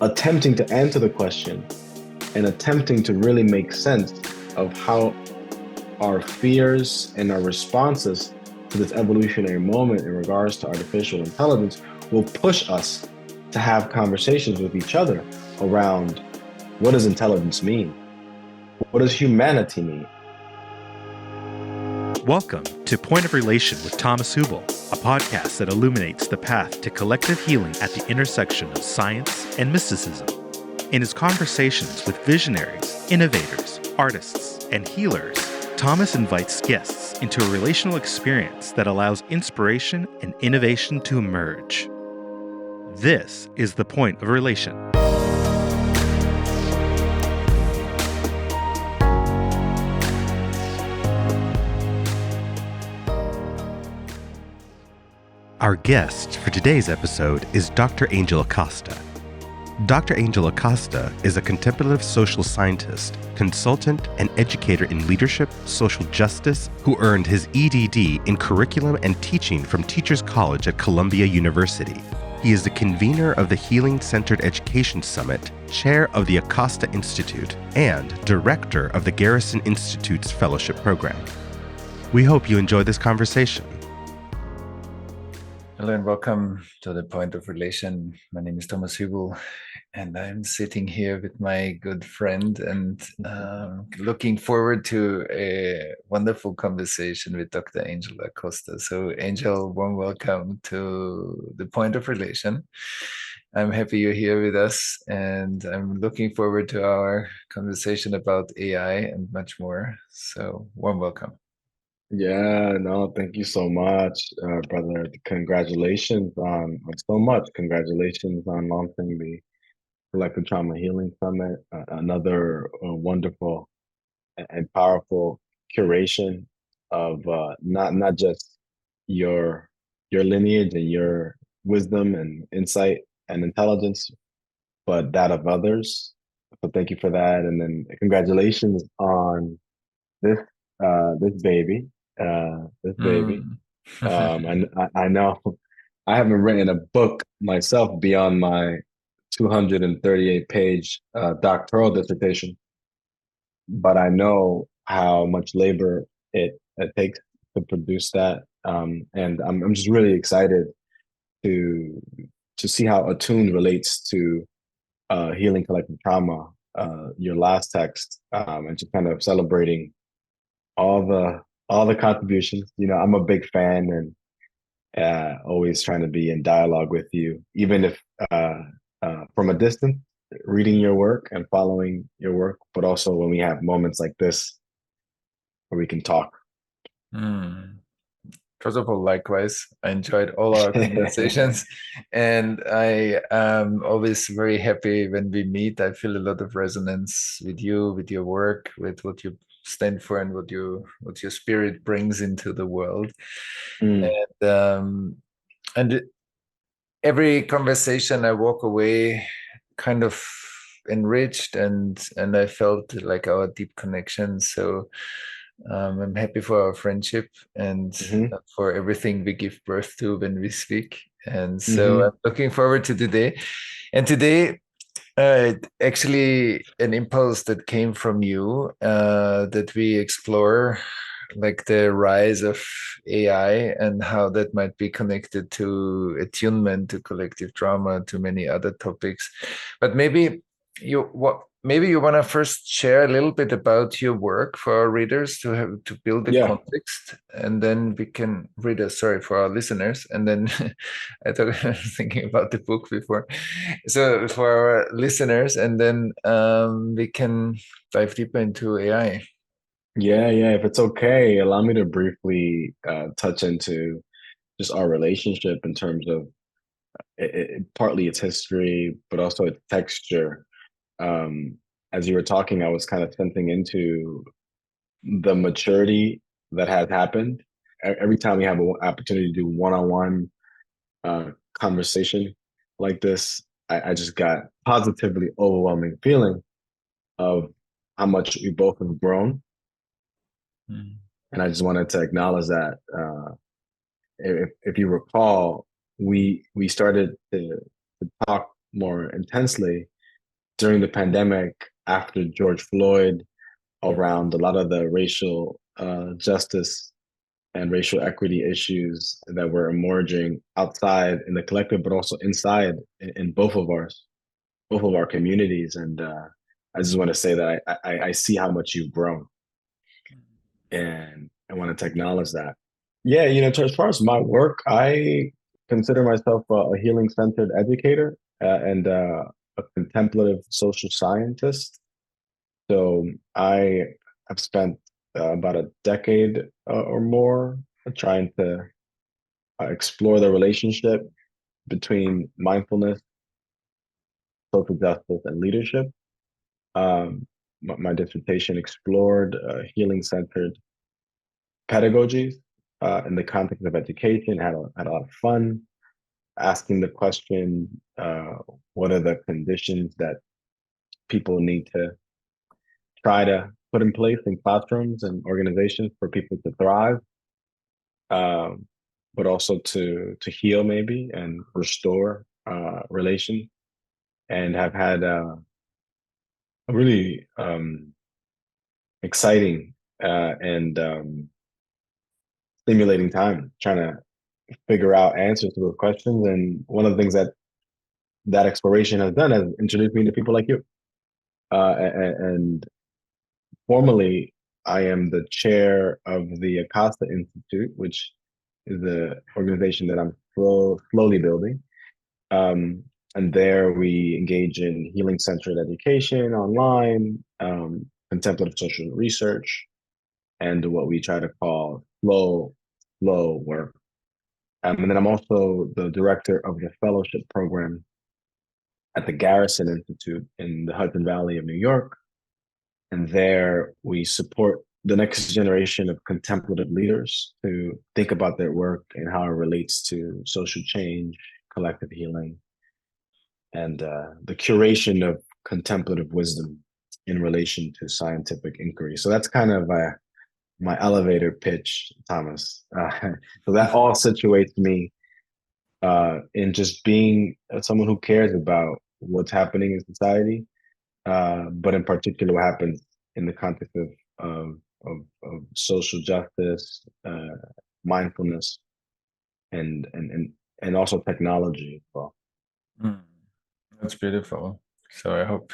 attempting to answer the question and attempting to really make sense of how our fears and our responses to this evolutionary moment in regards to artificial intelligence will push us to have conversations with each other around what does intelligence mean? What does humanity mean? Welcome to Point of Relation with Thomas Hübl, a podcast that illuminates the path to collective healing at the intersection of science and mysticism. In his conversations with visionaries, innovators, artists, and healers, Thomas invites guests into a relational experience that allows inspiration and innovation to emerge. This is the Point of Relation. Our guest for today's episode is Dr. Angel Acosta. Dr. Angel Acosta is a contemplative social scientist, consultant, and educator in leadership, social justice, who earned his EDD in curriculum and teaching from Teachers College at Columbia University. He is the convener of the Healing-Centered Education Summit, chair of the Acosta Institute, and director of the Garrison Institute's fellowship program. We hope you enjoy this conversation. Hello and welcome to the Point of Relation. My name is Thomas Hübl, and I'm sitting here with my good friend and looking forward to a wonderful conversation with Dr. Angel Acosta. So Angel, warm welcome to the Point of Relation. I'm happy you're here with us, and I'm looking forward to our conversation about AI and much more. So warm welcome. Yeah, no, thank you so much, brother. Congratulations on so much. Congratulations on launching the Collective Trauma Healing Summit, another wonderful and powerful curation of not just your lineage and your wisdom and insight and intelligence, but that of others. So thank you for that, and then congratulations on this this baby. This baby. And I know I haven't written a book myself beyond my 238-page doctoral dissertation, but I know how much labor it takes to produce that, and I'm just really excited to see how attuned relates to healing collective trauma. Your last text, and just kind of celebrating all the contributions. You know, I'm a big fan and always trying to be in dialogue with you, even if from a distance, reading your work and following your work, but also when we have moments like this where we can talk. First of all, likewise, I enjoyed all our conversations, and I am always very happy when we meet. I feel a lot of resonance with you, with your work, with what you stand for, and what your spirit brings into the world. And every conversation I walk away kind of enriched, and I felt like our deep connection. So I'm happy for our friendship and for everything we give birth to when we speak. And so I'm looking forward to today. And today, actually an impulse that came from you, that we explore like the rise of AI and how that might be connected to attunement, to collective trauma, to many other topics. But maybe you want to first share a little bit about your work for our readers to build the context, and then we can for our listeners, and then I was thinking about the book before, so for our listeners, and then we can dive deeper into AI. Yeah, if it's okay, allow me to briefly touch into just our relationship in terms of partly its history, but also its texture. As you were talking, I was kind of sensing into the maturity that has happened. Every time we have an opportunity to do one-on-one conversation like this, I just got positively overwhelming feeling of how much we both have grown. And I just wanted to acknowledge that. If you recall, we started to talk more intensely during the pandemic, after George Floyd, around a lot of the racial justice and racial equity issues that were emerging outside in the collective, but also inside in both of our communities. And I just want to say that I see how much you've grown, and I want to acknowledge that. Yeah, as far as my work, I consider myself a healing centered educator and a contemplative social scientist. So I have spent about a decade or more trying to explore the relationship between mindfulness, social justice, and leadership. My dissertation explored healing centered pedagogies in the context of education, had a lot of fun asking the question, what are the conditions that people need to try to put in place in classrooms and organizations for people to thrive, um, but also to heal maybe and restore relations, and have had a really exciting and stimulating time trying to figure out answers to those questions. And one of the things that exploration has done has introduced me to people like you. And formally, I am the chair of the Acosta Institute, which is the organization that I'm slowly building. Um, and there we engage in healing centered education online, contemplative social research, and what we try to call flow work. And then I'm also the director of the fellowship program at the Garrison Institute in the Hudson Valley of New York. And there we support the next generation of contemplative leaders to think about their work and how it relates to social change, collective healing, and the curation of contemplative wisdom in relation to scientific inquiry. So that's kind of my elevator pitch, Thomas. So that all situates me in just being someone who cares about what's happening in society, but in particular, what happens in the context of social justice, mindfulness, and also technology as well. Mm, that's beautiful. So I hope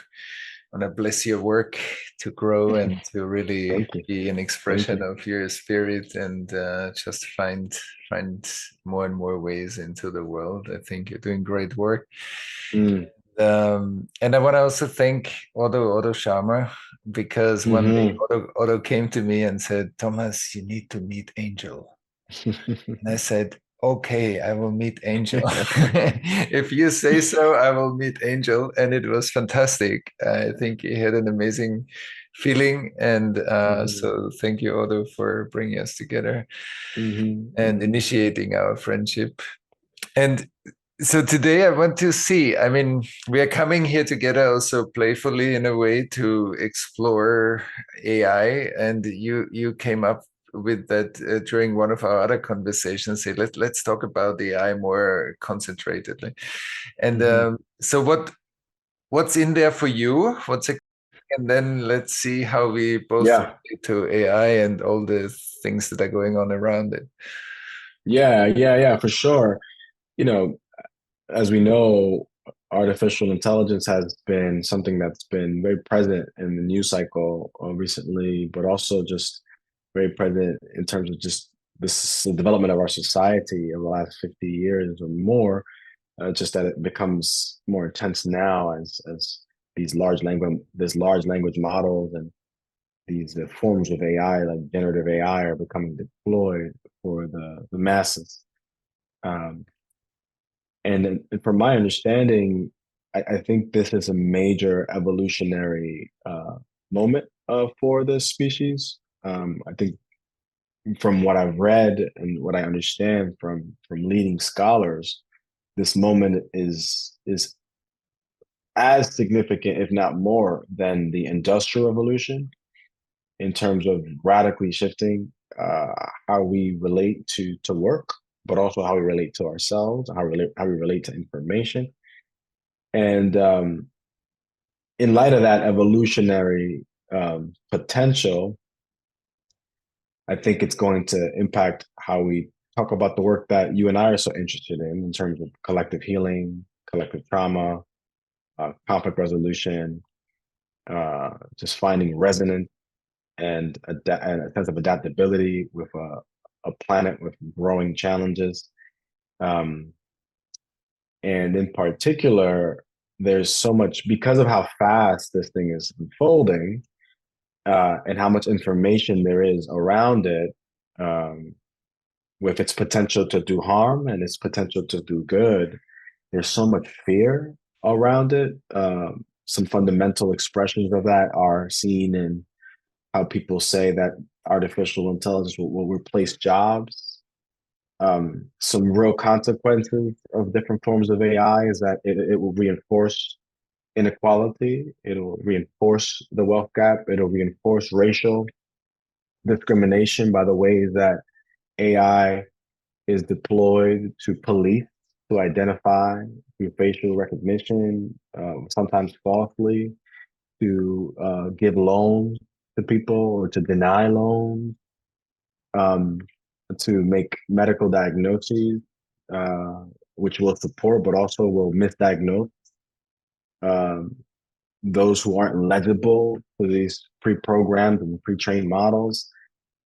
and I bless your work to grow and to really Thank you. be an Thank expression you. of your spirit and just find more and more ways into the world. I think you're doing great work. Mm. And I want to also thank Otto Sharma because one day Hmm. Otto came to me and said, Thomas, you need to meet Angel. And I said, okay, I will meet Angel. If you say so, I will meet Angel. And it was fantastic. I think he had an amazing feeling. And Hmm. so thank you, Otto, for bringing us together Hmm. and Hmm. initiating our friendship. And so today I want to see, I mean, we are coming here together also playfully in a way to explore AI. And you came up with that during one of our other conversations. Say, let's talk about AI more concentratedly. And Hmm. so what's in there for you? And then let's see how we both Yeah. relate to AI and all the things that are going on around it. Yeah, for sure. You know, as we know, artificial intelligence has been something that's been very present in the news cycle recently, but also just very present in terms of just this the development of our society over the last 50 years or more. Just that it becomes more intense now as these large language models and these forms of AI like generative AI are becoming deployed for the masses. Um, and from my understanding, I think this is a major evolutionary moment for the species. I think from what I've read and what I understand from leading scholars, this moment is as significant, if not more, than the Industrial Revolution in terms of radically shifting how we relate to work, but also how we relate to ourselves, how we relate to information. And in light of that evolutionary potential, I think it's going to impact how we talk about the work that you and I are so interested in terms of collective healing, collective trauma, conflict resolution, just finding resonance and a sense of adaptability with a planet with growing challenges. Um, and in particular, there's so much because of how fast this thing is unfolding and how much information there is around it, um, with its potential to do harm and its potential to do good. There's so much fear around it. Some fundamental expressions of that are seen in how people say that artificial intelligence will replace jobs. Some real consequences of different forms of AI is that it will reinforce inequality. It'll reinforce the wealth gap. It'll reinforce racial discrimination by the ways that AI is deployed to police, to identify through facial recognition, sometimes falsely, to give loans to people or to deny loans, um, to make medical diagnoses, uh, which will support but also will misdiagnose um, those who aren't legible to these pre-programmed and pre-trained models.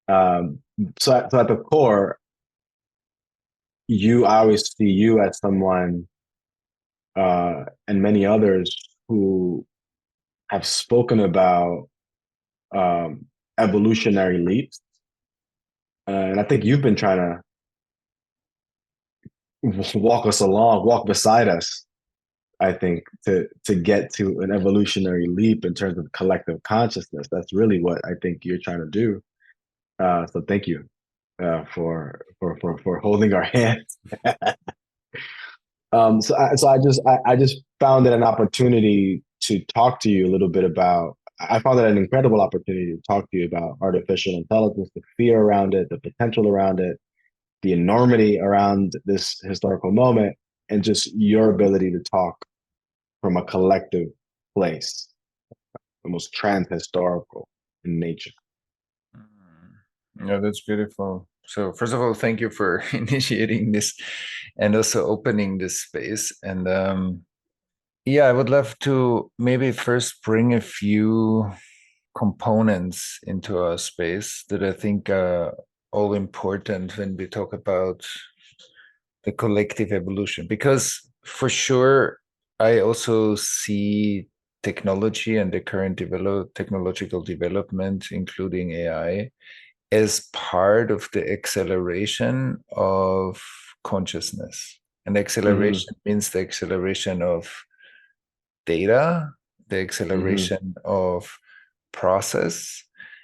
Um, so at the core, I always see you as someone and many others who have spoken about evolutionary leaps. And I think you've been trying to walk us along, walk beside us, I think, to get to an evolutionary leap in terms of collective consciousness. That's really what I think you're trying to do. So thank you for holding our hands. I just found it an opportunity to talk to you a little bit about. I found it an incredible opportunity to talk to you about artificial intelligence, the fear around it, the potential around it, the enormity around this historical moment, and just your ability to talk from a collective place, almost trans-historical in nature. Yeah, that's beautiful. So first of all, thank you for initiating this and also opening this space. And yeah, I would love to maybe first bring a few components into our space that I think are all important when we talk about the collective evolution. Because for sure, I also see technology and the current technological development, including AI, as part of the acceleration of consciousness. And acceleration means the acceleration of data, the acceleration of process,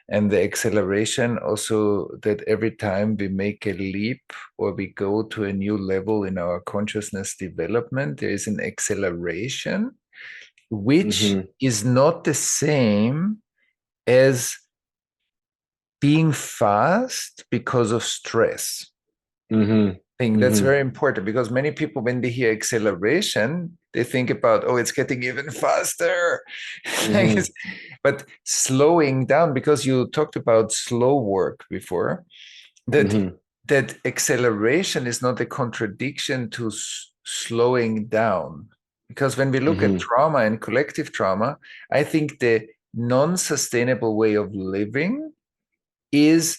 and the acceleration also that every time we make a leap or we go to a new level in our consciousness development, there is an acceleration, which is not the same as being fast because of stress. I think that's very important because many people, when they hear acceleration, they think about, oh, it's getting even faster. But slowing down, because you talked about slow work before, that acceleration is not a contradiction to slowing down. Because when we look at trauma and collective trauma, I think the non-sustainable way of living is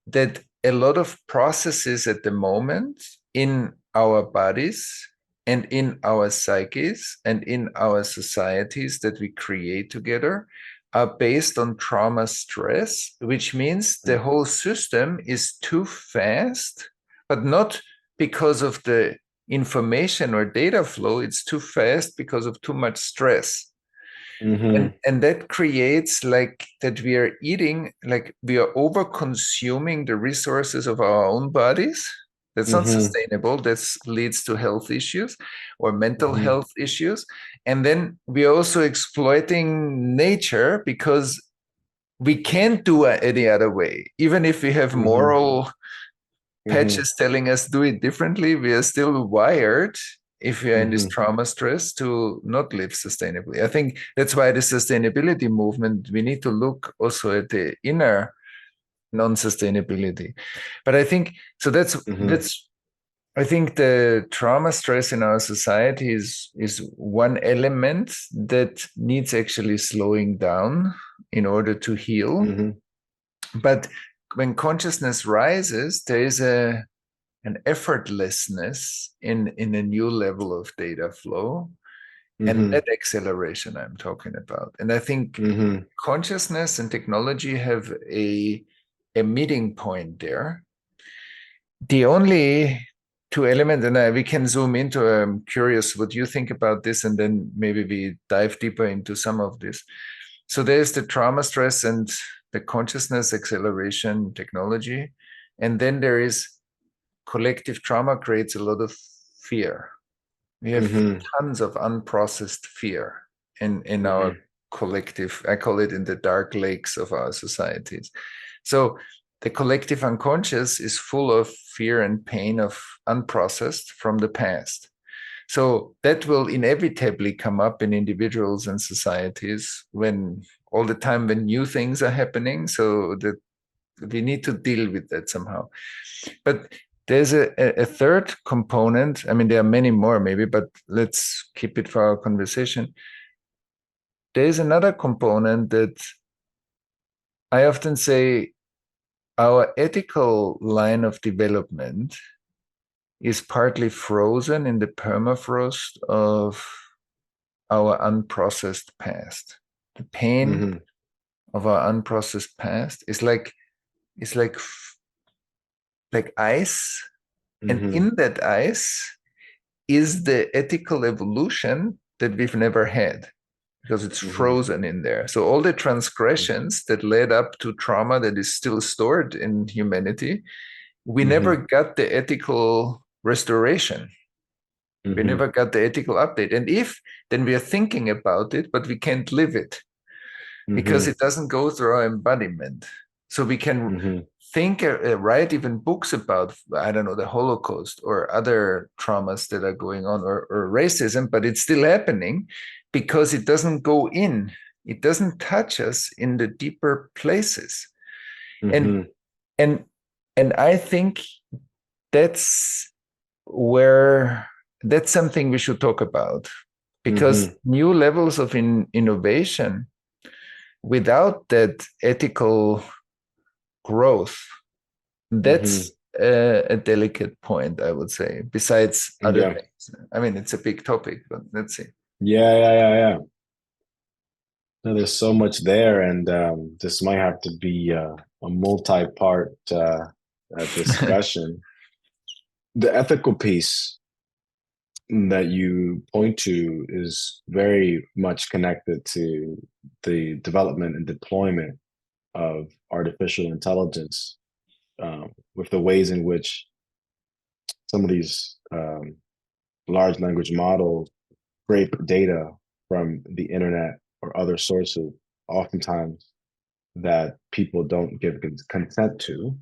that a lot of processes at the moment in our bodies and in our psyches and in our societies that we create together are based on trauma stress, which means the whole system is too fast, but not because of the information or data flow. It's too fast because of too much stress. And that creates like that we are eating, like we are over consuming the resources of our own bodies. That's not sustainable. That leads to health issues or mental health issues. And then we are also exploiting nature because we can't do it any other way. Even if we have moral patches telling us do it differently, we are still wired if you're in this trauma stress to not live sustainably. I think that's why the sustainability movement, we need to look also at the inner non-sustainability. But I think so that's I think the trauma stress in our society is one element that needs actually slowing down in order to heal. But when consciousness rises, there is an effortlessness in a new level of data flow. And that acceleration I'm talking about. And I think consciousness and technology have a meeting point there. The only two elements, and we can zoom into, I'm curious what you think about this, and then maybe we dive deeper into some of this. So there's the trauma stress and the consciousness acceleration technology. And then there is collective trauma creates a lot of fear. We have tons of unprocessed fear in our collective, I call it in the dark lakes of our societies. So the collective unconscious is full of fear and pain of unprocessed from the past. So that will inevitably come up in individuals and societies when all the time when new things are happening. So that we need to deal with that somehow. But there's a third component. I mean, there are many more maybe, but let's keep it for our conversation. There's another component that I often say our ethical line of development is partly frozen in the permafrost of our unprocessed past. The pain of our unprocessed past is like ice, and in that ice is the ethical evolution that we've never had because it's frozen in there. So all the transgressions that led up to trauma that is still stored in humanity, we never got the ethical restoration. We never got the ethical update. And if, then we are thinking about it, but we can't live it because it doesn't go through our embodiment. So we can think, write even books about, I don't know, the Holocaust or other traumas that are going on, or racism, but it's still happening because it doesn't go in. It doesn't touch us in the deeper places. And I think that's something we should talk about, because new levels of innovation without that ethical growth, that's a delicate point, I would say, besides other things. I mean, it's a big topic, but let's see. Yeah. No, there's so much there, and this might have to be a multi-part discussion. The ethical piece that you point to is very much connected to the development and deployment of artificial intelligence, with the ways in which some of these large language models scrape data from the internet or other sources, oftentimes that people don't give consent to.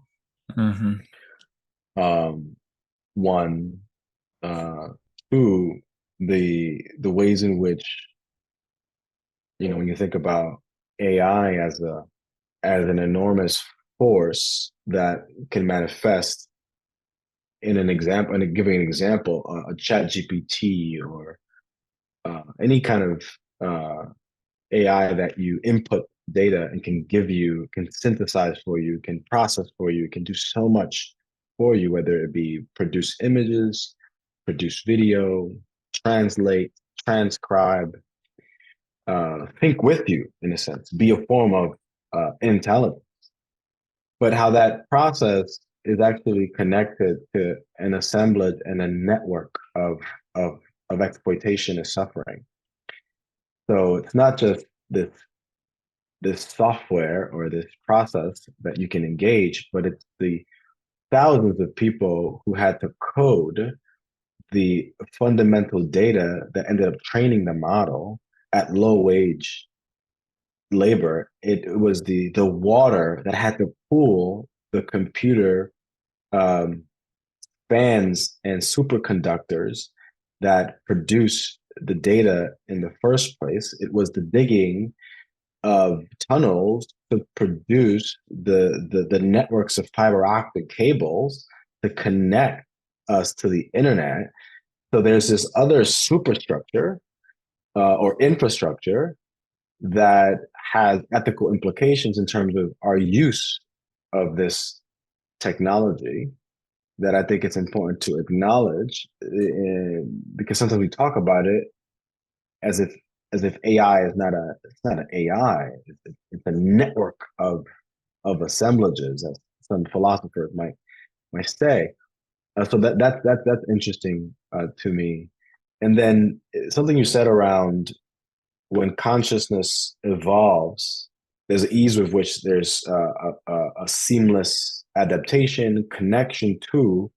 One, two, the ways in which, when you think about AI as an enormous force that can manifest in an example, and giving an example, a chat GPT or any kind of AI that you input data and can synthesize for you, can process for you, can do so much for you, whether it be produce images, produce video, translate, transcribe, think with you, in a sense, be a form of intelligence. But how that process is actually connected to an assemblage and a network of exploitation and suffering. So it's not just this software or this process that you can engage, but it's the thousands of people who had to code the fundamental data that ended up training the model at low wage labor. It was the water that had to cool the computer fans and superconductors that produced the data in the first place. It was the digging of tunnels to produce the networks of fiber optic cables to connect us to the internet. So there's this other superstructure or infrastructure that has ethical implications in terms of our use of this technology that I think it's important to acknowledge, because sometimes we talk about it as if AI is not a it's not an AI, it's a network of assemblages, as some philosophers might say. So that's interesting to me. And then something you said around when consciousness evolves, there's an ease with which there's a seamless adaptation, connection to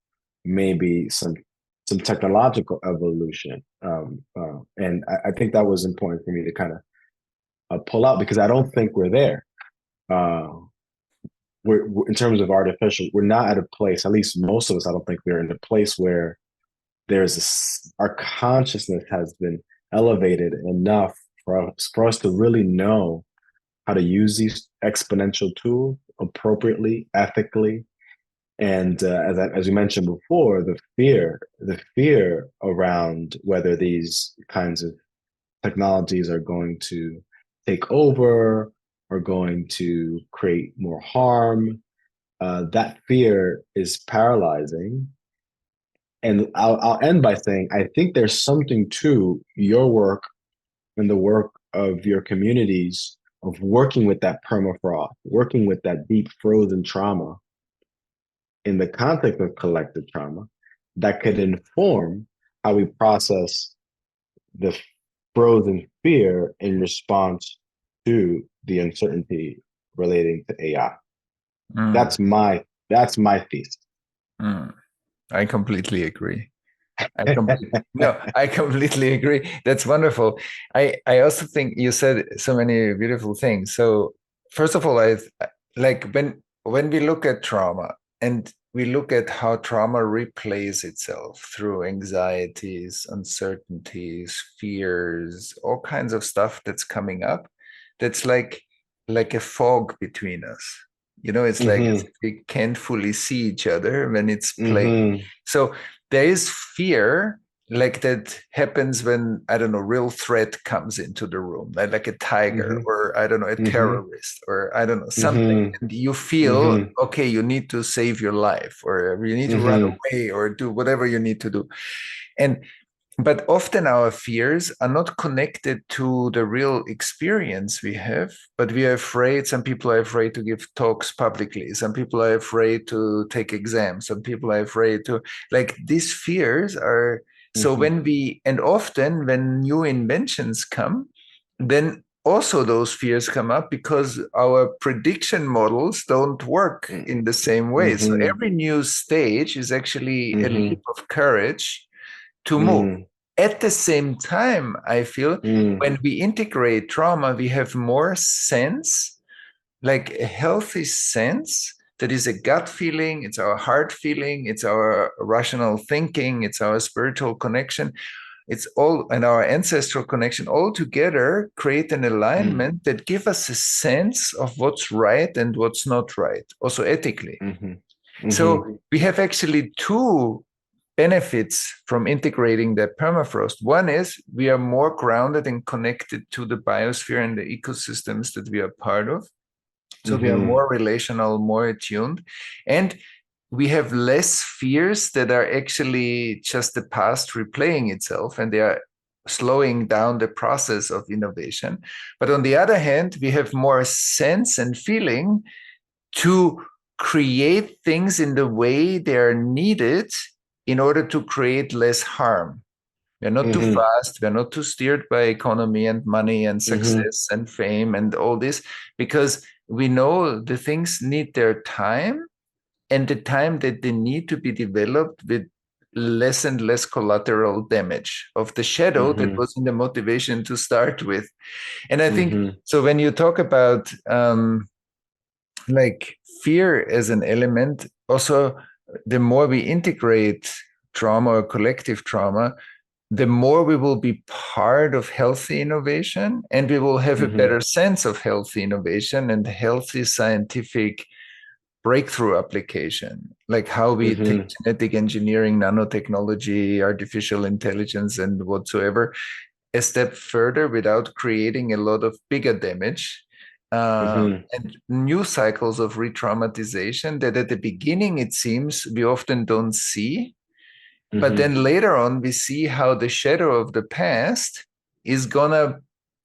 maybe some technological evolution. And I think that was important for me to kind of pull out, because I don't think we're there. Uh, we're in terms of artificial, we're not at a place, at least most of us, I don't think we're in a place where our consciousness has been elevated enough for us to really know how to use these exponential tools appropriately, ethically. And as you mentioned before, the fear around whether these kinds of technologies are going to take over or going to create more harm, that fear is paralyzing. And I'll end by saying, I think there's something to your work and the work of your communities of working with that permafrost, working with that deep frozen trauma in the context of collective trauma that could inform how we process the frozen fear in response to the uncertainty relating to AI. Mm, That's my thesis. I completely agree. I completely agree. That's wonderful. I also think you said so many beautiful things. So first of all, I like when we look at trauma and we look at how trauma replays itself through anxieties, uncertainties, fears, all kinds of stuff that's coming up. That's like a fog between us. It's like as if we can't fully see each other when it's playing. So there is fear like that happens when, I don't know, real threat comes into the room, like a tiger or, I don't know, a terrorist or, I don't know, something. And you feel, okay, you need to save your life or you need to run away or do whatever you need to do. But often our fears are not connected to the real experience we have, but we are afraid. Some people are afraid to give talks publicly. Some people are afraid to take exams. Some people are afraid to, like, these fears are. So and often when new inventions come, then also those fears come up because our prediction models don't work in the same way. So every new stage is actually a leap of courage to move. At the same time, I feel when we integrate trauma, we have more sense, like a healthy sense that is a gut feeling, it's our heart feeling, it's our rational thinking, it's our spiritual connection, it's all, and our ancestral connection all together create an alignment that give us a sense of what's right and what's not right, also ethically. So we have actually two benefits from integrating the permafrost. One is we are more grounded and connected to the biosphere and the ecosystems that we are part of. So we are more relational, more attuned, and we have less fears that are actually just the past replaying itself, and they are slowing down the process of innovation. But on the other hand, we have more sense and feeling to create things in the way they are needed in order to create less harm. We're not too fast. We're not too steered by economy and money and success and fame and all this, because we know the things need their time and the time that they need to be developed with less and less collateral damage of the shadow that was in the motivation to start with. And I think, so when you talk about like fear as an element, also the more we integrate trauma or collective trauma, the more we will be part of healthy innovation, and we will have a better sense of healthy innovation and healthy scientific breakthrough application, like how we take genetic engineering, nanotechnology, artificial intelligence, and whatsoever a step further without creating a lot of bigger damage. And new cycles of re-traumatization that at the beginning, it seems, we often don't see. But then later on, we see how the shadow of the past is going to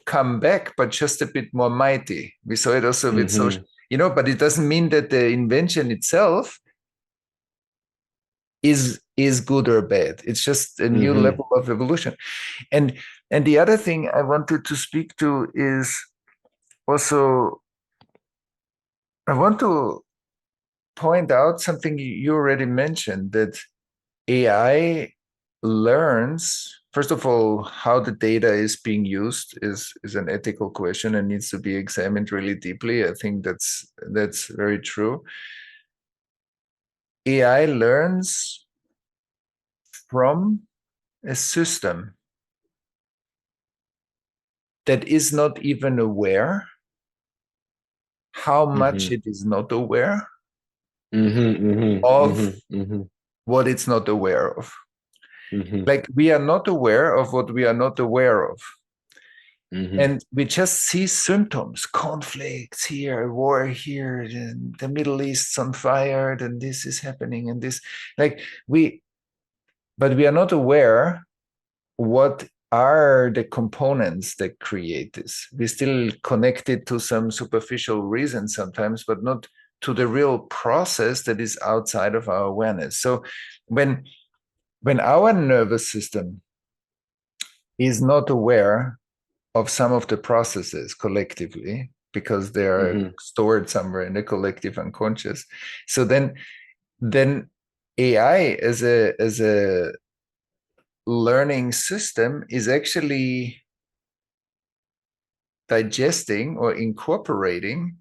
come back, but just a bit more mighty. We saw it also with social, but it doesn't mean that the invention itself is good or bad. It's just a new level of evolution. And the other thing I wanted to speak to is also, I want to point out something you already mentioned, that AI learns, first of all, how the data is being used is an ethical question and needs to be examined really deeply. I think that's very true. AI learns from a system that is not even aware how much it is not aware of what it's not aware of. Like, we are not aware of what we are not aware of. And we just see symptoms, conflicts here, war here, the Middle East's on fire, then this is happening, and this, but we are not aware what are the components that create this. We still connect it to some superficial reasons sometimes, but not to the real process that is outside of our awareness. So when our nervous system is not aware of some of the processes collectively, because they are stored somewhere in the collective unconscious, so then AI as a learning system is actually digesting or incorporating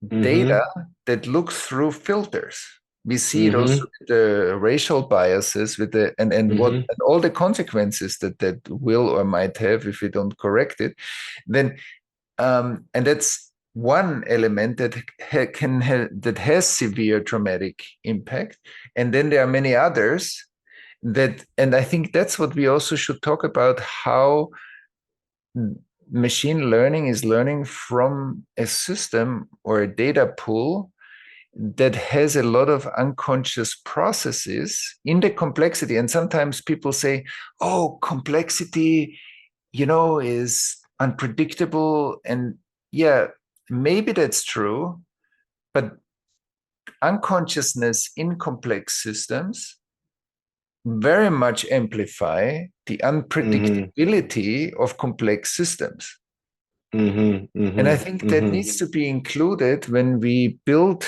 data that looks through filters. We see it also with the racial biases, with the and what and all the consequences that will or might have if we don't correct it. Then and that's one element that that has severe traumatic impact. And then there are many others that, and I think that's what we also should talk about, how machine learning is learning from a system or a data pool that has a lot of unconscious processes in the complexity. And sometimes people say, oh, complexity, is unpredictable. And yeah, maybe that's true, but unconsciousness in complex systems very much amplify the unpredictability of complex systems. And I think that needs to be included when we build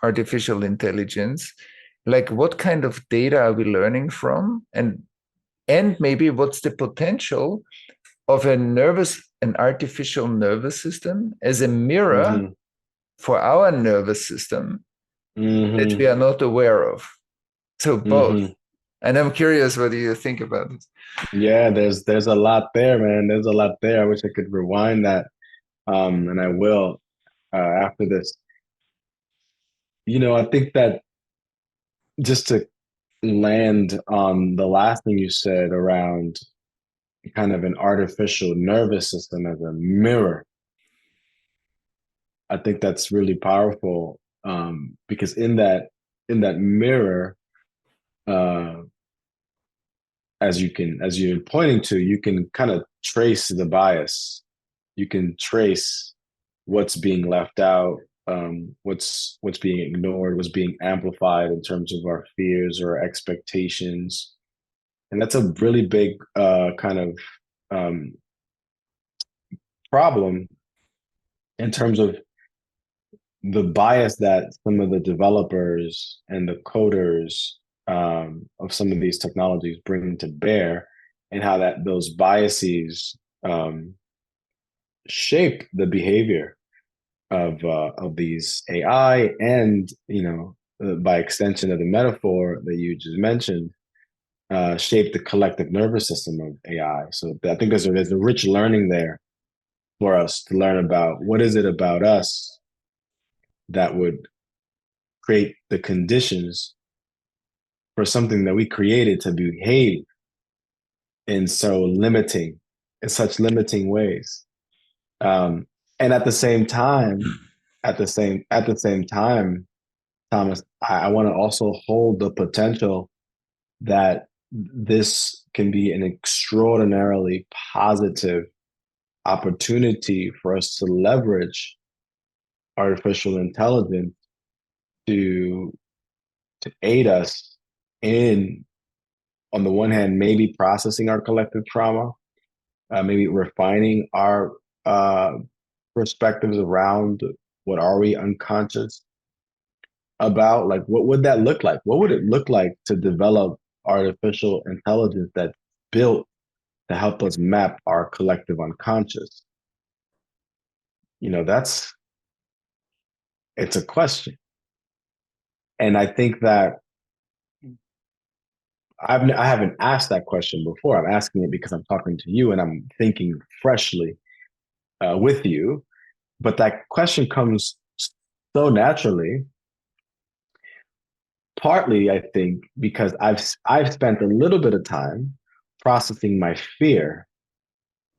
artificial intelligence. Like, what kind of data are we learning from? And maybe what's the potential of an artificial nervous system as a mirror for our nervous system that we are not aware of. So both. And I'm curious, what do you think about this? Yeah, there's a lot there, man. There's a lot there. I wish I could rewind that, and I will after this. I think that, just to land on the last thing you said around kind of an artificial nervous system as a mirror, I think that's really powerful, because in that mirror, uh, as you're pointing to, you can kind of trace the bias. You can trace what's being left out, what's being ignored, what's being amplified in terms of our fears or expectations, and that's a really big kind of um, problem in terms of the bias that some of the developers and the coders of some of these technologies bring to bear, and how that those biases shape the behavior of these AI, and by extension of the metaphor that you just mentioned, shape the collective nervous system of AI. So I think there's a rich learning there for us to learn about what is it about us that would create the conditions for something that we created to behave in such limiting ways. Um, and at the same time, Thomas, I want to also hold the potential that this can be an extraordinarily positive opportunity for us to leverage artificial intelligence to aid us in, on the one hand, maybe processing our collective trauma, maybe refining our perspectives around what are we unconscious about. Like, what would that look like? What would it look like to develop artificial intelligence that's built to help us map our collective unconscious? That's it's a question. And I think that I haven't asked that question before. I'm asking it because I'm talking to you and I'm thinking freshly with you. But that question comes so naturally, partly, I think, because I've spent a little bit of time processing my fear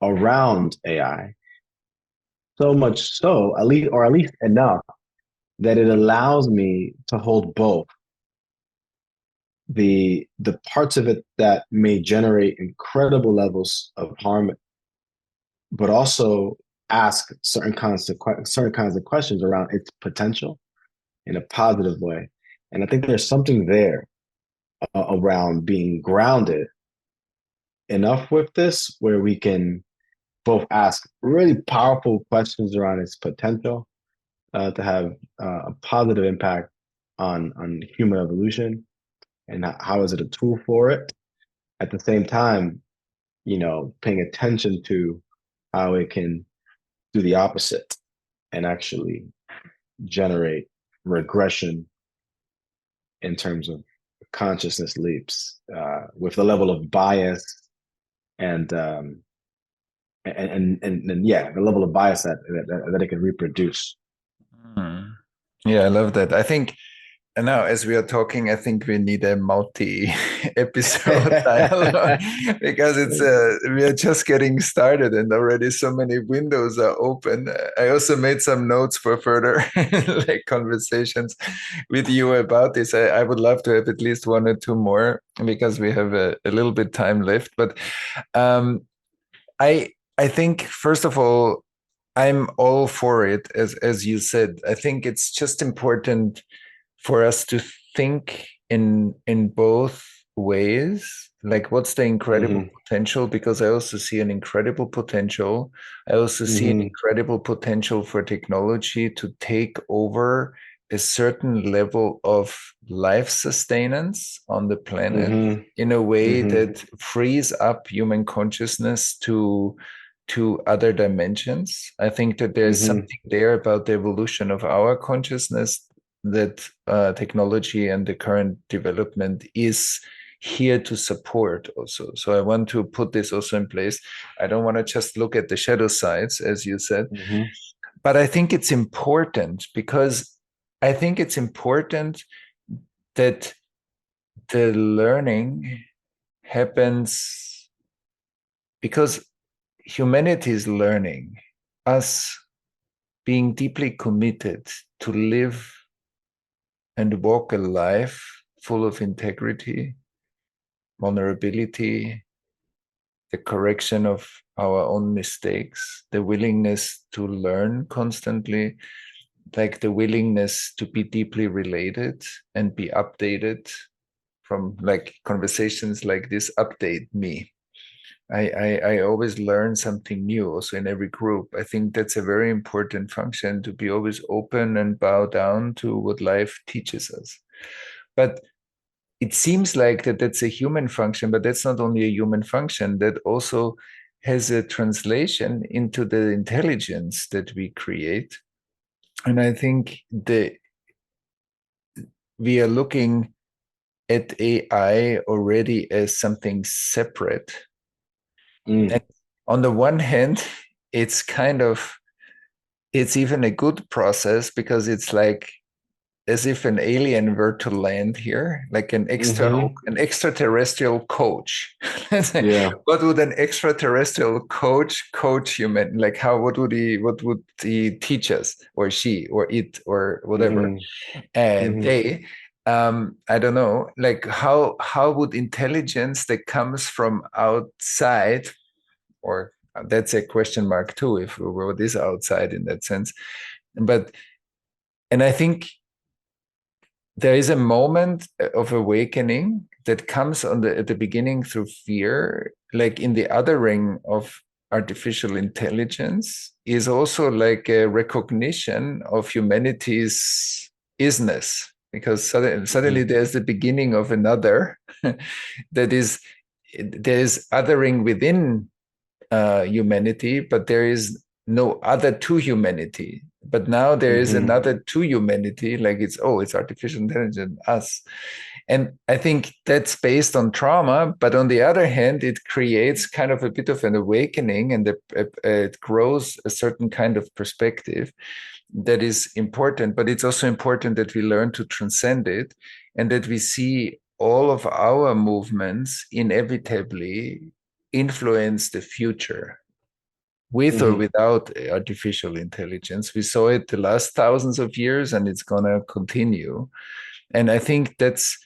around AI, so much so, at least enough that it allows me to hold both the parts of it that may generate incredible levels of harm, but also ask certain kinds of questions around its potential in a positive way. And I think there's something there around being grounded enough with this where we can both ask really powerful questions around its potential to have a positive impact on human evolution, and how is it a tool for it. At the same time, paying attention to how it can do the opposite and actually generate regression in terms of consciousness leaps with the level of bias and yeah, the level of bias that it can reproduce. Mm. Yeah, I love that. I think, and now as we are talking, I think we need a multi-episode dialogue because we are just getting started and already so many windows are open. I also made some notes for further like conversations with you about this. I would love to have at least one or two more because we have a little bit time left. But um, I think first of all, I'm all for it, as you said. I think it's just important for us to think in both ways. Like, what's the incredible Hmm. potential? Because I also see an incredible potential. I also see an Hmm. incredible potential for technology to take over a certain level of life sustenance on the planet Hmm. in a way Hmm. that frees up human consciousness to other dimensions. I think that there's Hmm. something there about the evolution of our consciousness that technology and the current development is here to support also. So I want to put this also in place. I don't want to just look at the shadow sides, as you said, Hmm. but I think it's important because I think it's important that the learning happens because humanity is learning, us being deeply committed to live and walk a life full of integrity, vulnerability, the correction of our own mistakes, the willingness to learn constantly, like the willingness to be deeply related and be updated from like conversations like this update me. I always learn something new also in every group. I think that's a very important function to be always open and bow down to what life teaches us. But it seems like that's a human function, but that's not only a human function, that also has a translation into the intelligence that we create. And I think we are looking at AI already as something separate. Mm. And on the one hand, it's kind of, it's even a good process because it's like as if an alien were to land here, like Mm-hmm. an extraterrestrial coach. Yeah. What would an extraterrestrial coach human? Like how what would he teach us, or she, or it, or whatever? Mm-hmm. And Mm-hmm. they, I don't know, like how would intelligence that comes from outside, or that's a question mark too, if what is outside in that sense, but and I think there is a moment of awakening that comes at the beginning through fear, like in the othering of artificial intelligence, is also like a recognition of humanity's isness, because suddenly Mm-hmm. there's the beginning of another that is, there is othering within humanity, but there is no other to humanity. But now there is Mm-hmm. another to humanity, like it's, oh, it's artificial intelligence, us. And I think that's based on trauma. But on the other hand, it creates kind of a bit of an awakening, and it grows a certain kind of perspective that is important. But it's also important that we learn to transcend it, and that we see all of our movements inevitably influence the future, with or Mm-hmm. without artificial intelligence. We saw it the last thousands of years, and it's going to continue. And I think that's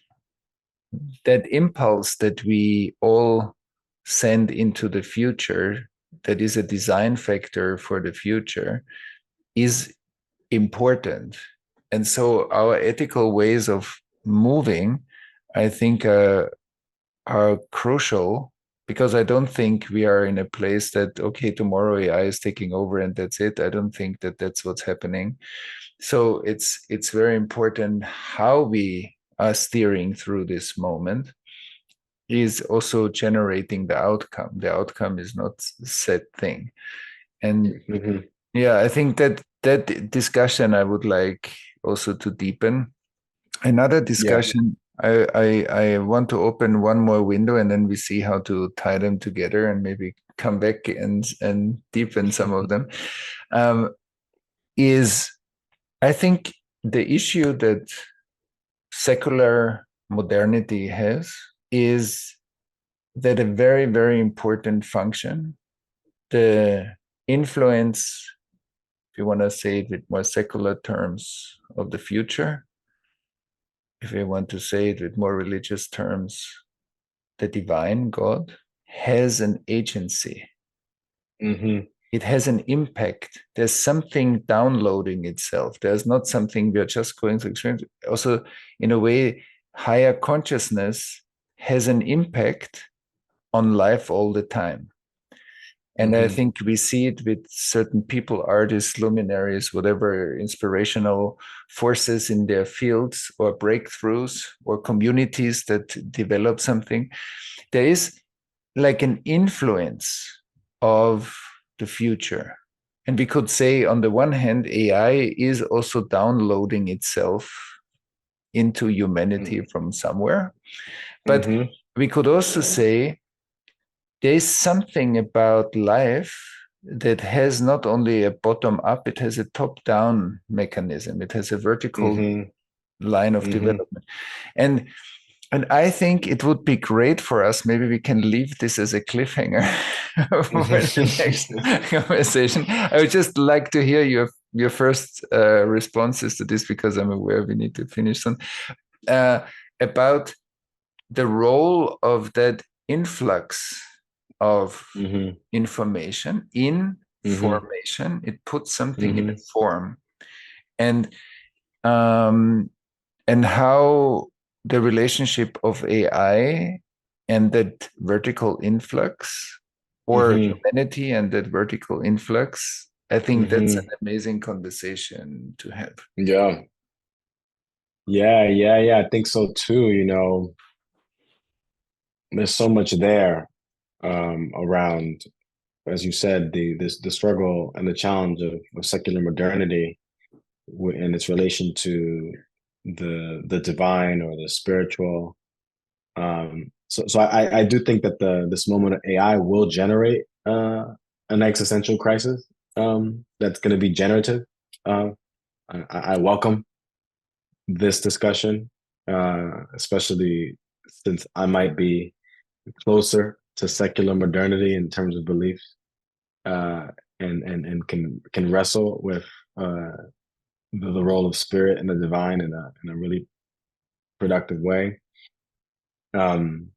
that impulse that we all send into the future, that is a design factor for the future, is important. And so our ethical ways of moving, I think, are crucial, because I don't think we are in a place that, okay, tomorrow AI is taking over and that's it. I don't think that that's what's happening. So it's very important how we are steering through this moment is also generating the outcome. The outcome is not a set thing. And Mm-hmm. yeah, I think that that discussion I would like also to deepen. Another Yeah. discussion, I want to open one more window, and then we see how to tie them together and maybe come back and deepen some of them. Um, is I think the issue that secular modernity has is that a very, very important function, the influence, if you want to say it with more secular terms, of the future, if you want to say it with more religious terms, the divine God, has an agency. Mm-hmm. It has an impact. There's something downloading itself. There's not something we are just going to experience. Also, in a way, higher consciousness has an impact on life all the time. And I Mm-hmm. think we see it with certain people, artists, luminaries, whatever inspirational forces in their fields, or breakthroughs, or communities that develop something. There is like an influence of the future. And we could say, on the one hand, AI is also downloading itself into humanity from somewhere. But Mm-hmm. we could also say there's something about life that has not only a bottom up, it has a top down mechanism, it has a vertical Mm-hmm. line of Mm-hmm. development. And and I think it would be great for us. Maybe we can leave this as a cliffhanger for the next conversation. I would just like to hear your first responses to this, because I'm aware we need to finish soon. Uh, about the role of that influx of Mm-hmm. information in Mm-hmm. formation. It puts something in a Mm-hmm. form, and um, and how the relationship of AI and that vertical influx, or Mm-hmm. humanity and that vertical influx. I think that's an Mm-hmm. amazing conversation to have. Yeah. Yeah, yeah, yeah. I think so too. There's so much there around, as you said, the struggle and the challenge of secular modernity and its relation to the divine or the spiritual. So I do think that this moment of AI will generate an existential crisis that's going to be generative. Uh, I welcome this discussion, especially since I might be closer to secular modernity in terms of beliefs, uh, and can wrestle with uh, the role of spirit and the divine in a really productive way. Um,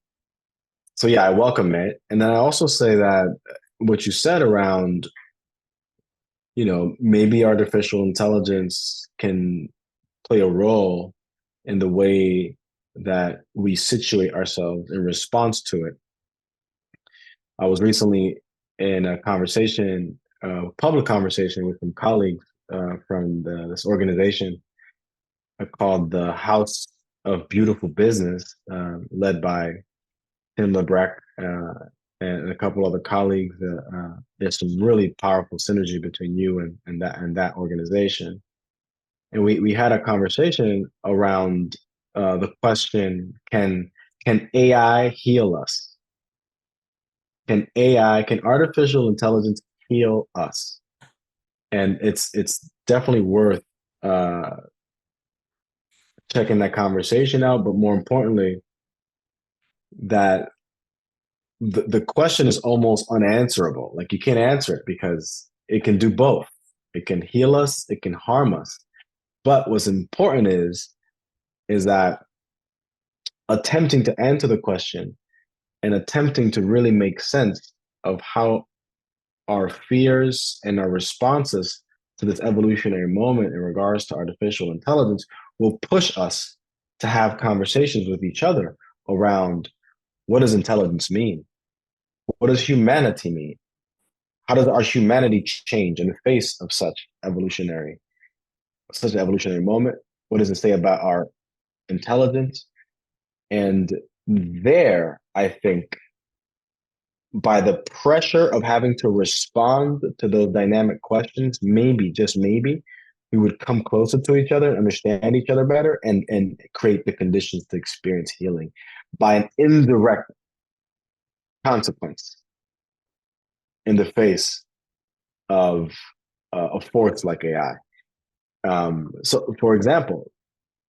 so yeah, I welcome it, and then I also say that what you said around, maybe artificial intelligence can play a role in the way that we situate ourselves in response to it. I was recently in a conversation, public conversation with some colleagues from this organization called the House of Beautiful Business, led by Tim Lebrecht and a couple other colleagues. There's some really powerful synergy between you and that organization. And we had a conversation around the question: Can AI heal us? Can artificial intelligence heal us? And it's definitely worth uh, checking that conversation out. But more importantly, that the question is almost unanswerable. Like, you can't answer it because it can do both. It can heal us, it can harm us. But what's important is that attempting to answer the question and attempting to really make sense of how our fears and our responses to this evolutionary moment in regards to artificial intelligence will push us to have conversations with each other around, what does intelligence mean? What does humanity mean? How does our humanity change in the face of such an evolutionary moment? What does it say about our intelligence? And there, I think, by the pressure of having to respond to those dynamic questions, maybe, just maybe, we would come closer to each other, understand each other better, and create the conditions to experience healing by an indirect consequence in the face of a force like AI. So, for example,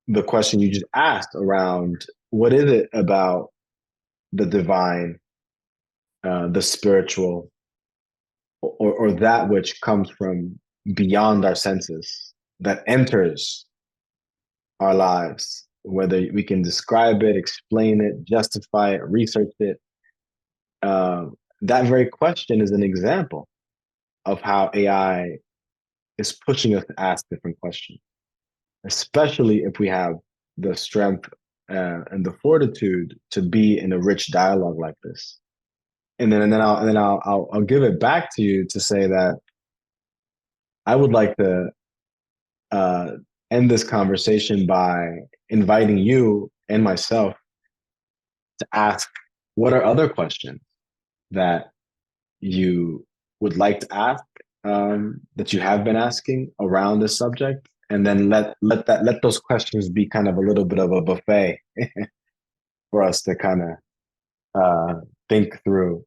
the question you just asked around, what is it about the divine, the spiritual, or that which comes from beyond our senses that enters our lives, whether we can describe it, explain it, justify it, research it. That very question is an example of how AI is pushing us to ask different questions, especially if we have the strength and the fortitude to be in a rich dialogue like this. And then I'll give it back to you to say that I would like to uh, end this conversation by inviting you and myself to ask, what are other questions that you would like to ask, that you have been asking around this subject, and then let those questions be kind of a little bit of a buffet for us to kind of think through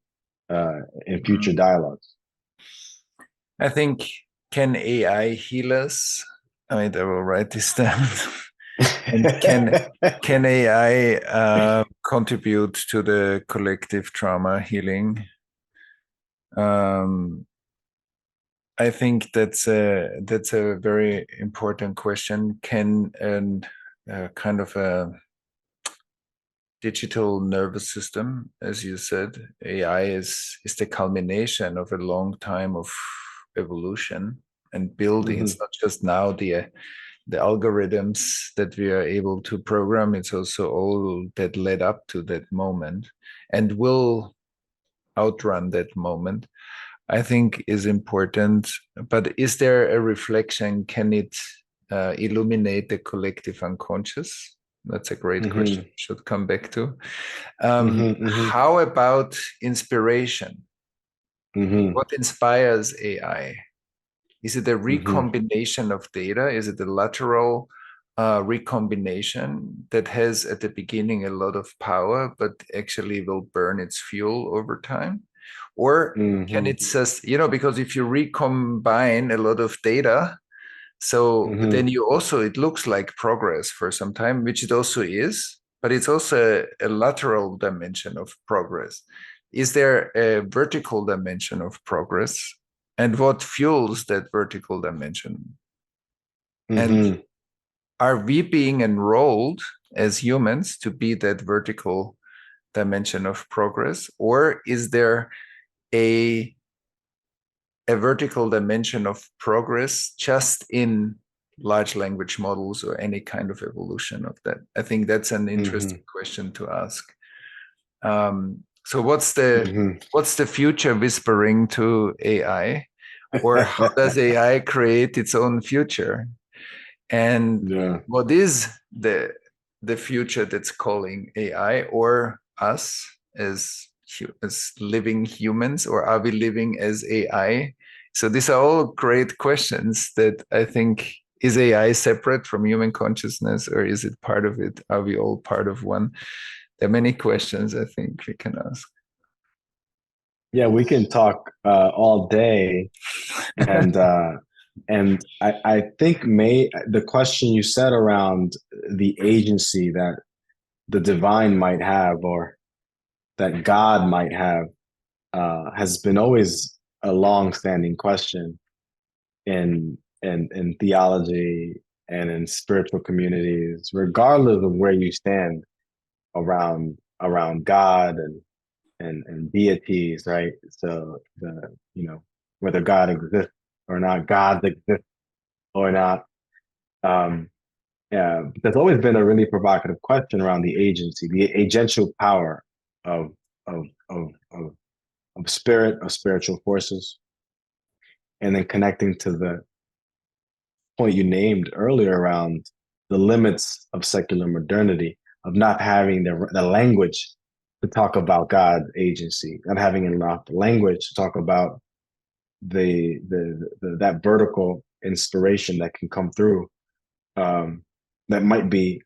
in future dialogues. I think, can AI heal us? I will write this down. And can AI contribute to the collective trauma healing? I think that's a very important question. Can kind of a digital nervous system, as you said, AI is the culmination of a long time of evolution and building. It's not just now the algorithms that we are able to program. It's also all that led up to that moment and will outrun that moment, I think, is important. But is there a reflection? Can it illuminate the collective unconscious? That's a great question. Should come back to. How about inspiration? What inspires AI? Is it a recombination of data? Is it a lateral recombination that has at the beginning a lot of power, but actually will burn its fuel over time? Or can Mm-hmm. it just, because if you recombine a lot of data, so Mm-hmm. then you also, it looks like progress for some time, which it also is, but it's also a lateral dimension of progress. Is there a vertical dimension of progress? And what fuels that vertical dimension? And Mm-hmm. are we being enrolled as humans to be that vertical dimension of progress? Or is there a vertical dimension of progress just in large language models or any kind of evolution of that? I think that's an Mm-hmm. interesting question to ask. So what's the future whispering to AI, or how does AI create its own future? And Yeah. what is the future that's calling AI or us as living humans, or are we living as AI? So these are all great questions that I think, is AI separate from human consciousness, or is it part of it? Are we all part of one? There are many questions I think we can ask. Yeah, we can talk all day, and I think the question you said around the agency that the divine might have, or that God might have, has been always a long-standing question in theology and in spiritual communities, regardless of where you stand around God and deities, right? So whether God exists or not, gods exist or not. Um, yeah, there's always been a really provocative question around the agency, the agential power of of of of, of spirit, of spiritual forces, and then connecting to the point you named earlier around the limits of secular modernity, of not having the language to talk about God's agency, not having enough language to talk about that vertical inspiration that can come through, that might be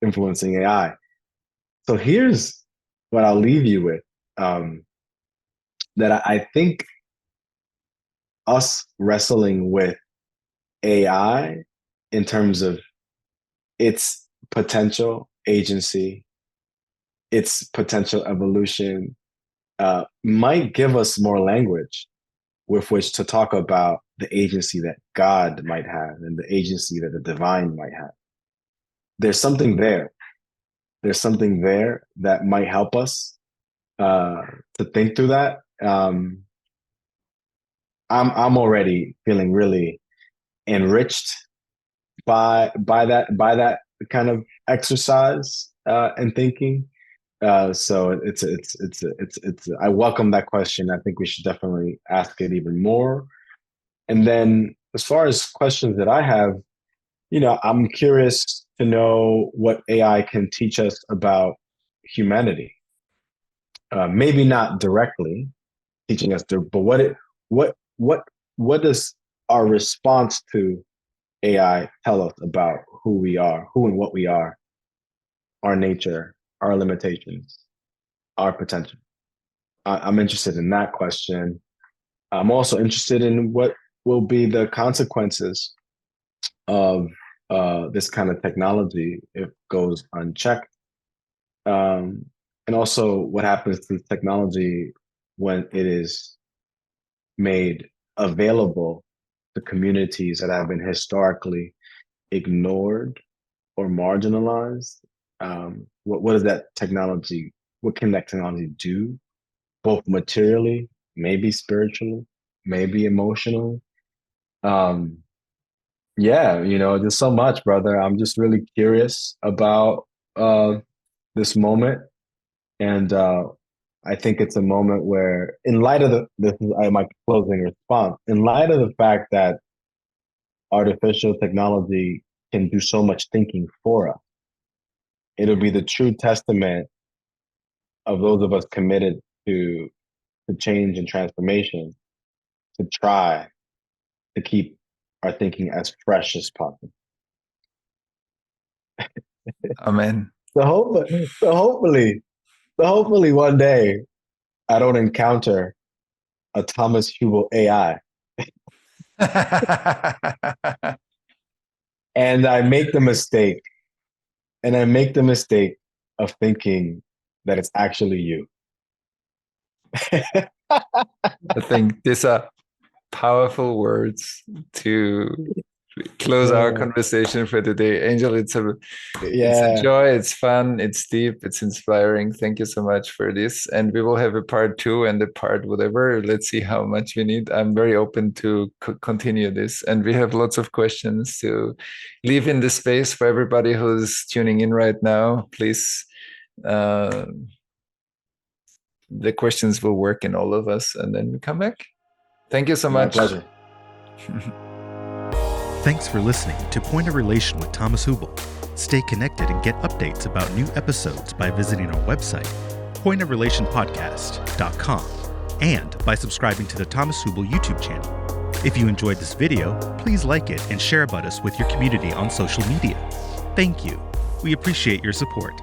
influencing AI. So here's what I'll leave you with, that I think us wrestling with AI in terms of its potential agency, its potential evolution, might give us more language with which to talk about the agency that God might have and the agency that the divine might have. There's something there. There's something there that might help us uh, to think through that. I'm already feeling really enriched by that kind of exercise and thinking. So it's I welcome that question. I think we should definitely ask it even more. And then as far as questions that I have, I'm curious to know what AI can teach us about humanity. Maybe not directly teaching us to, but what what what does our response to AI tell us about who we are, who and what we are, our nature, our limitations, our potential? I'm interested in that question. I'm also interested in what will be the consequences of this kind of technology if it goes unchecked. Um, and also what happens to technology when it is made available to communities that have been historically ignored or marginalized. What does that technology, what can that technology do, both materially, maybe spiritually, maybe emotionally? Um, yeah, there's so much, brother. I'm just really curious about this moment. And I think it's a moment where, in light of this is my closing response, in light of the fact that artificial technology can do so much thinking for us, it'll be the true testament of those of us committed to change and transformation to try to keep our thinking as fresh as possible. Amen. So hopefully one day I don't encounter a Thomas Hübl AI, and I make the mistake of thinking that it's actually you. I think these are powerful words to close our Uh, conversation for today. Angel, it's a yeah, joy, it's fun, it's deep, it's inspiring. Thank you so much for this. And we will have a part 2 and a part whatever. Let's see how much we need. I'm very open to continue this. And we have lots of questions to leave in the space for everybody who's tuning in right now. Please, the questions will work in all of us, and then we come back. Thank you so my much. pleasure. Thanks for listening to Point of Relation with Thomas Hübl. Stay connected and get updates about new episodes by visiting our website, pointofrelationpodcast.com, and by subscribing to the Thomas Hübl YouTube channel. If you enjoyed this video, please like it and share about us with your community on social media. Thank you. We appreciate your support.